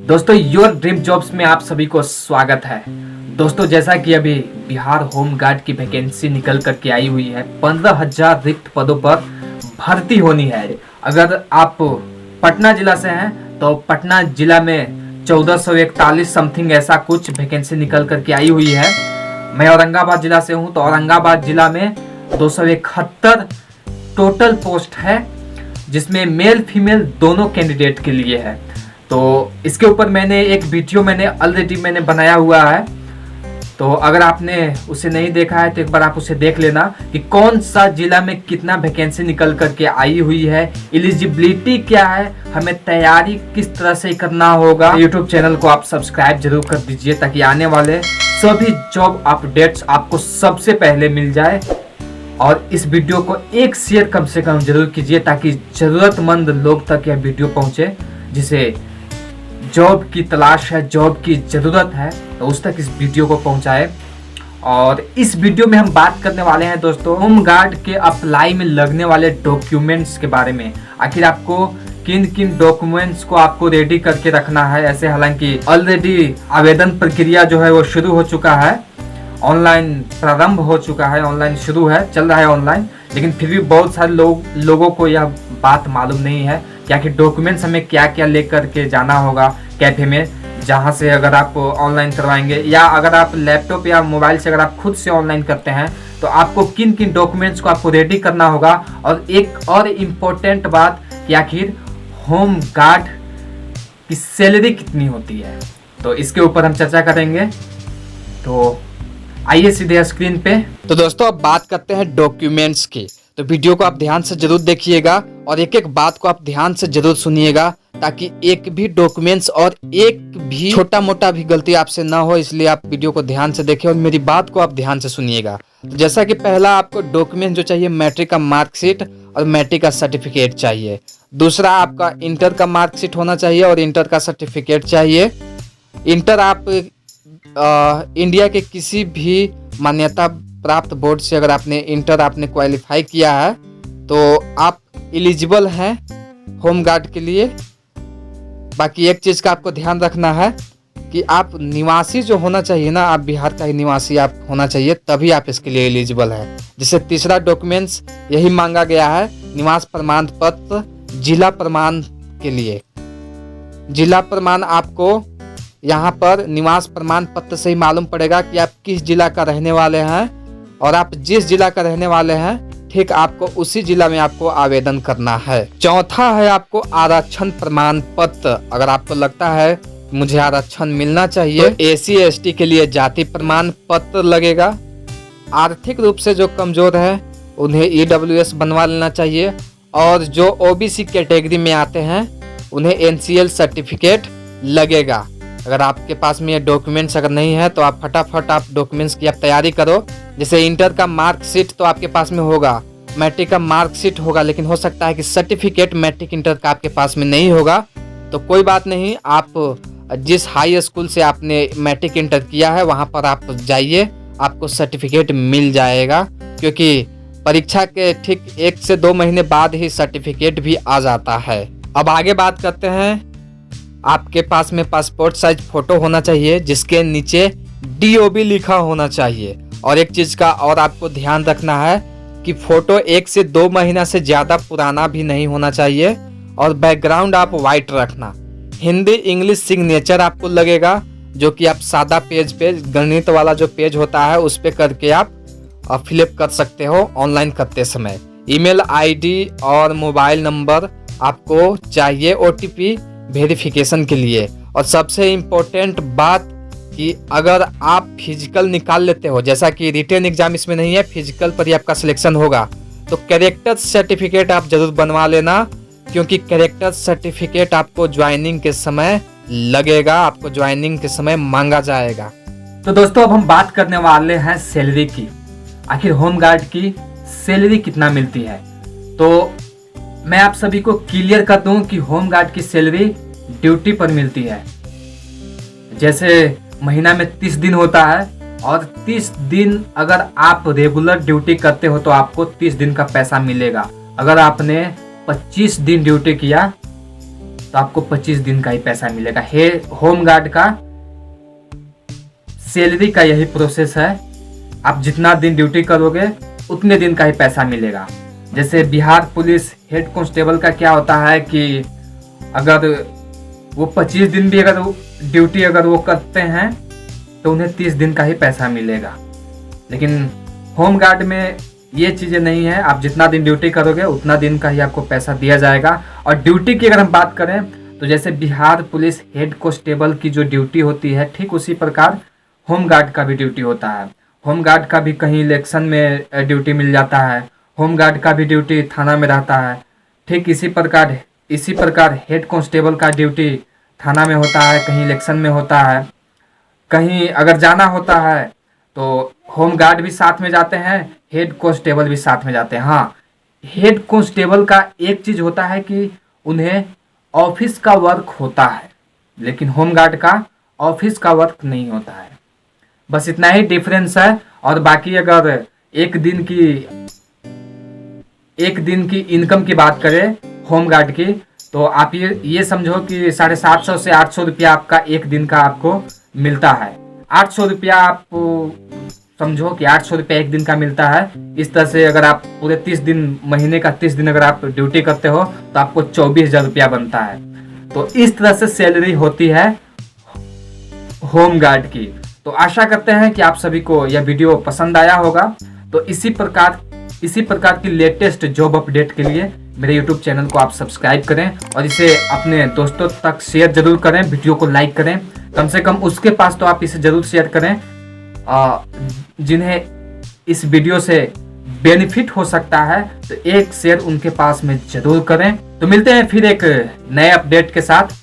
दोस्तों your dream jobs में आप सभी को स्वागत है। दोस्तों जैसा कि अभी बिहार होम गार्ड की वैकेंसी निकल करके आई हुई है, 15,000 रिक्त पदों पर भर्ती होनी है। अगर आप पटना जिला से हैं तो पटना जिला में 1441 समथिंग ऐसा कुछ वैकेंसी निकल करके आई हुई है। मैं औरंगाबाद जिला से हूं तो औरंगाबाद जिला में 271 टोटल पोस्ट है, जिसमें मेल फीमेल दोनों कैंडिडेट के लिए है। तो इसके ऊपर मैंने एक वीडियो ऑलरेडी बनाया हुआ है, तो अगर आपने उसे नहीं देखा है तो एक बार आप उसे देख लेना कि कौन सा जिला में कितना वैकेंसी निकल करके आई हुई है, एलिजिबिलिटी क्या है, हमें तैयारी किस तरह से करना होगा। यूट्यूब चैनल को आप सब्सक्राइब जरूर कर दीजिए ताकि आने वाले सभी जॉब अपडेट्स आपको सबसे पहले मिल जाए। और इस वीडियो को एक शेयर कम से कम जरूर कीजिए ताकि जरूरतमंद लोग तक यह वीडियो पहुंचे, जिसे जॉब की तलाश है, जॉब की ज़रूरत है, तो उस तक इस वीडियो को पहुंचाए। और इस वीडियो में हम बात करने वाले हैं दोस्तों होम गार्ड के अप्लाई में लगने वाले डॉक्यूमेंट्स के बारे में। आखिर आपको किन किन डॉक्यूमेंट्स को आपको रेडी करके रखना है। ऐसे हालांकि ऑलरेडी आवेदन प्रक्रिया जो है वो शुरू हो चुका है, ऑनलाइन प्रारंभ हो चुका है, ऑनलाइन शुरू है, चल रहा है ऑनलाइन, लेकिन फिर भी बहुत सारे लोगों को यह बात मालूम नहीं है क्या कि डॉक्यूमेंट्स हमें क्या क्या लेकर के जाना होगा कैफे में, जहां से अगर आप ऑनलाइन करवाएंगे या अगर आप लैपटॉप या मोबाइल से अगर आप खुद से ऑनलाइन करते हैं तो आपको किन किन डॉक्यूमेंट्स को आपको रेडी करना होगा। और एक और इम्पोर्टेंट बात कि आखिर होम गार्ड की सैलरी कितनी होती है, तो इसके ऊपर हम चर्चा करेंगे। तो आइए सीधे स्क्रीन पे। तो दोस्तों अब बात करते हैं डॉक्यूमेंट्स की, तो वीडियो को आप ध्यान से जरूर देखिएगा और एक एक बात को आप ध्यान से जरूर सुनिएगा ताकि एक भी डॉक्यूमेंट्स और एक भी छोटा मोटा भी गलती आपसे ना हो, इसलिए आप वीडियो को ध्यान से देखें और मेरी बात को आप ध्यान से सुनिएगा। तो जैसा कि पहला आपको डॉक्यूमेंट जो चाहिए, मैट्रिक का मार्कशीट और मैट्रिक का सर्टिफिकेट चाहिए। दूसरा आपका इंटर का मार्कशीट होना चाहिए और इंटर का सर्टिफिकेट चाहिए। इंटर आप इंडिया के किसी भी मान्यता प्राप्त बोर्ड से अगर आपने इंटर क्वालिफाई किया है तो आप एलिजिबल हैं होम गार्ड के लिए। बाकी एक चीज़ का आपको ध्यान रखना है कि आप निवासी जो होना चाहिए ना, आप बिहार का ही निवासी आप होना चाहिए, तभी आप इसके लिए एलिजिबल है। जैसे तीसरा डॉक्यूमेंट्स यही मांगा गया है, निवास प्रमाण पत्र जिला प्रमाण के लिए। जिला प्रमाण आपको यहाँ पर निवास प्रमाण पत्र से ही मालूम पड़ेगा कि आप किस जिला का रहने वाले हैं, और आप जिस जिला का रहने वाले हैं ठीक आपको उसी जिला में आपको आवेदन करना है। चौथा है आपको आरक्षण प्रमाण पत्र। अगर आपको लगता है मुझे आरक्षण मिलना चाहिए तो एसी एसटी के लिए जाति प्रमाण पत्र लगेगा। आर्थिक रूप से जो कमजोर है उन्हें ईडब्ल्यूएस बनवा लेना चाहिए, और जो ओबीसी कैटेगरी में आते हैं उन्हें एनसीएल सर्टिफिकेट लगेगा। अगर आपके पास में ये डॉक्यूमेंट्स अगर नहीं है तो आप फटाफट आप डॉक्यूमेंट्स की आप तैयारी करो। जैसे इंटर का मार्कशीट तो आपके पास में होगा, मैट्रिक का मार्कशीट होगा, लेकिन हो सकता है कि सर्टिफिकेट मैट्रिक इंटर का आपके पास में नहीं होगा, तो कोई बात नहीं, आप जिस हाई स्कूल से आपने मैट्रिक इंटर किया है वहाँ पर आप जाइए, आपको सर्टिफिकेट मिल जाएगा, क्योंकि परीक्षा के ठीक 1 से 2 महीने बाद ही सर्टिफिकेट भी आ जाता है। अब आगे बात करते हैं। आपके पास में पासपोर्ट साइज फोटो होना चाहिए जिसके नीचे DOB लिखा होना चाहिए। और एक चीज़ का और आपको ध्यान रखना है कि फोटो 1 से 2 महीना से ज़्यादा पुराना भी नहीं होना चाहिए, और बैकग्राउंड आप वाइट रखना। हिंदी इंग्लिश सिग्नेचर आपको लगेगा, जो कि आप सादा पेज पे गणित वाला जो पेज होता है उस पर करके आप फिलअप कर सकते हो ऑनलाइन करते समय। ईमेल आईडी और मोबाइल नंबर आपको चाहिए OTP वेरिफिकेशन के लिए। और सबसे इम्पोर्टेंट बात कि अगर आप फिजिकल निकाल लेते हो, जैसा कि रिटन एग्जाम इसमें नहीं है, फिजिकल पर ही आपका सिलेक्शन होगा, तो कैरेक्टर सर्टिफिकेट आप जरूर बनवा लेना, क्योंकि कैरेक्टर सर्टिफिकेट आपको ज्वाइनिंग के समय लगेगा, आपको ज्वाइनिंग के समय मांगा जाएगा। तो दोस्तों अब हम बात करने वाले हैं सैलरी की। आखिर होम गार्ड की सैलरी कितना मिलती है, तो मैं आप सभी को क्लियर कर दूं कि होम गार्ड की सैलरी ड्यूटी पर मिलती है। जैसे महीना में 30 दिन होता है, और 30 दिन अगर आप रेगुलर ड्यूटी करते हो तो आपको 30 दिन का पैसा मिलेगा। अगर आपने 25 दिन ड्यूटी किया तो आपको 25 दिन का ही पैसा मिलेगा। होम गार्ड का सैलरी का यही प्रोसेस है, आप जितना दिन ड्यूटी करोगे उतने दिन का ही पैसा मिलेगा। जैसे बिहार पुलिस हेड कांस्टेबल का क्या होता है कि अगर वो 25 दिन भी अगर ड्यूटी अगर वो करते हैं तो उन्हें 30 दिन का ही पैसा मिलेगा। लेकिन होम गार्ड में ये चीज़ें नहीं है, आप जितना दिन ड्यूटी करोगे उतना दिन का ही आपको पैसा दिया जाएगा। और ड्यूटी की अगर हम बात करें तो जैसे बिहार पुलिस हेड कांस्टेबल की जो ड्यूटी होती है, ठीक उसी प्रकार होम गार्ड का भी ड्यूटी होता है। होम गार्ड का भी कहीं इलेक्शन में ड्यूटी मिल जाता है, होम गार्ड का भी ड्यूटी थाना में रहता है। ठीक इसी प्रकार हेड कांस्टेबल का ड्यूटी थाना में होता है, कहीं इलेक्शन में होता है, कहीं अगर जाना होता है तो होम गार्ड भी साथ में जाते हैं, हेड कांस्टेबल भी साथ में जाते हैं। हाँ, हेड कांस्टेबल का एक चीज़ होता है कि उन्हें ऑफिस का वर्क होता है, लेकिन होम गार्ड का ऑफिस का वर्क नहीं होता है। बस इतना ही डिफरेंस है। और बाकी अगर एक दिन की इनकम की बात करें होम गार्ड की, तो आप ये समझो कि 750 से 800 रुपया आपका एक दिन का आपको मिलता है। 800 रुपया आप समझो कि 800 रुपया एक दिन का मिलता है। इस तरह से अगर आप पूरे 30 दिन, महीने का 30 दिन अगर आप ड्यूटी करते हो तो आपको 24,000 रुपया बनता है। तो इस तरह से सैलरी होती है होम गार्ड की। तो आशा करते हैं कि आप सभी को यह वीडियो पसंद आया होगा। तो इसी प्रकार की लेटेस्ट जॉब अपडेट के लिए मेरे YouTube चैनल को आप सब्सक्राइब करें और इसे अपने दोस्तों तक शेयर जरूर करें, वीडियो को लाइक करें। कम से कम उसके पास तो आप इसे जरूर शेयर करें जिन्हें इस वीडियो से बेनिफिट हो सकता है, तो एक शेयर उनके पास में जरूर करें। तो मिलते हैं फिर एक नए अपडेट के साथ।